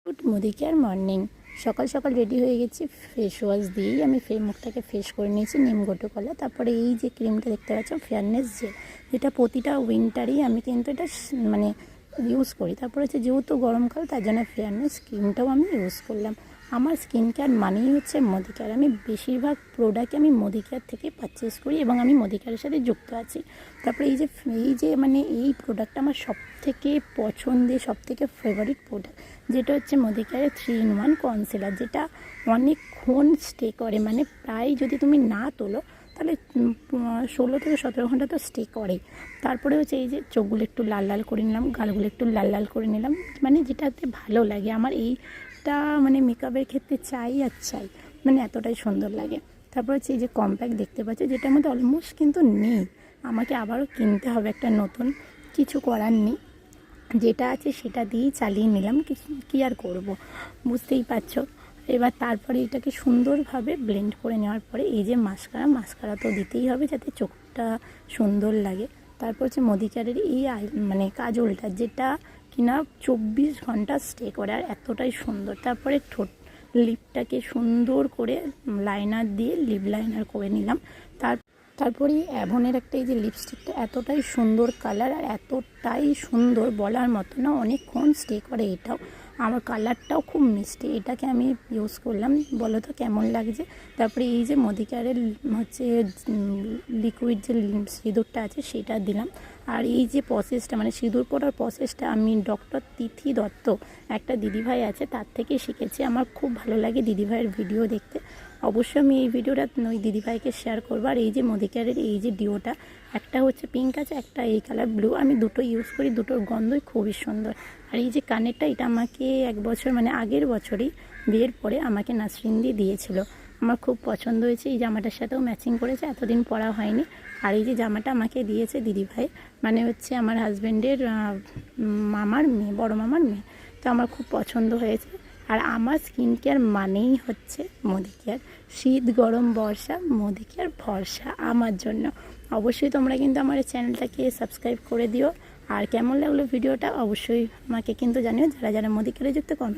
Good Modi care morning. সকাল সকাল ready হয়ে গেছি, ফেস ওয়াশ দিয়েই আমি মুখটাকে ফ্রেশ করে নিয়েছি নিম গোটো কলা। তারপরে এই যে ক্রিমটা দেখতে পাচ্ছ ফেয়ারনেস জেল, যেটা প্রতিটা উইন্টারই আমি কিন্তু এটা মানে ইউজ করি। তারপরে হচ্ছে যেহেতু গরমকাল তার জন্য ফেয়ারনেস ক্রিমটাও আমি ইউজ করলাম। আমার স্কিন কেয়ার মানেই হচ্ছে মোদি কেয়ার। আমি বেশিরভাগ প্রোডাক্ট আমি মোদি কেয়ার থেকে পারচেস করি এবং আমি মোদি কেয়ারের সাথে যুক্ত আছি। তারপরে এই যে মানে এই প্রোডাক্টটা আমার সবথেকে পছন্দের, সবথেকে ফেভারিট প্রোডাক্ট, যেটা হচ্ছে মোদি কেয়ারের 3-in-1 কনসিলার, যেটা অনেকক্ষণ স্টে করে। মানে প্রায় যদি তুমি না তোলো তাহলে 16 থেকে 17 ঘন্টা তো স্টে করেই। তারপরে হচ্ছে এই যে চোখগুলো একটু লাল লাল করে নিলাম, গালগুলো একটু লাল লাল করে নিলাম, মানে যেটাতে ভালো লাগে আমার। এইটা মানে মেকআপের ক্ষেত্রে চাই আর চাই, মানে এতটাই সুন্দর লাগে। তারপর হচ্ছে এই যে কম্প্যাক্ট দেখতে পাচ্ছ, যেটার মধ্যে অলমোস্ট কিন্তু নেই, আমাকে আবারও কিনতে হবে একটা নতুন। কিছু করার নেই, যেটা আছে সেটা দিয়েই চালিয়ে নিলাম, কী আর করবো, বুঝতেই পারছো। এবার তারপরে এটাকে সুন্দরভাবে ব্লেন্ড করে নেওয়ার পরে এই যে মাস্কারা তো দিতেই হবে যাতে চোখটা সুন্দর লাগে। তারপর হচ্ছে মোদি কেয়ারের এই মানে কাজলটা, যেটা কিনা 24 ঘন্টা স্টে করে আর এতটাই সুন্দর। তারপরে লিপটাকে সুন্দর করে লাইনার দিয়ে লিপ লাইনার করে নিলাম। তারপরে অ্যাভনের একটা এই যে লিপস্টিকটা, এতটাই সুন্দর কালার আর এতটাই সুন্দর বলার মতো না, অনেকক্ষণ স্টে করে এটাও। আমার কালারটাও খুব মিষ্টি, এটাকে আমি ইউজ করলাম, বলো তো কেমন লাগছে। তারপরে এই যে মোদি কেয়ারের হচ্ছে লিকুইড যে সিঁদুরটা আছে সেটা দিলাম। আর এই যে প্রসেসটা, মানে সিঁদুর পরার প্রসেসটা আমি ডক্টর তিথি দত্ত, একটা দিদিভাই আছে, তার থেকে শিখেছি। আমার খুব ভালো লাগে দিদিভাইয়ের ভিডিও দেখতে। অবশ্যই আমি এই ভিডিওটা ওই দিদিভাইকে শেয়ার করবো। আর এই যে মোদি কেয়ারের এই যে ডিওটা, একটা হচ্ছে পিঙ্ক আছে, একটা এই কালার ব্লু, আমি দুটো ইউজ করি, দুটোর গন্ধই খুবই সুন্দর। আর এই যে কানেরটা, এটা আমাকে 1 বছর মানে আগের বছরই বিয়ের পরে আমাকে নাসরিন দিয়ে দিয়েছিল, আমার খুব পছন্দ হয়েছে। এই জামাটার সাথেও ম্যাচিং করেছে, এতদিন পরা হয়নি। আর এই যে জামাটা আমাকে দিয়েছে দিদিভাই, মানে হচ্ছে আমার হাজব্যান্ডের মামার মেয়ে, বড় মামার মেয়ে, তো আমার খুব পছন্দ হয়েছে। আর আমার স্কিন কেয়ার মানেই হচ্ছে মোদি কেয়ার। শীত গরম বর্ষা মোদি কেয়ার ভরসা আমার জন্য। অবশ্যই তোমরা কিন্তু আমার এই চ্যানেলটাকে সাবস্ক্রাইব করে দিও। আর কেমন লাগলো ভিডিওটা অবশ্যই আমাকে কিন্তু জানিও, যারা যারা মোদি কেয়ারে যুক্ত কমেন্ট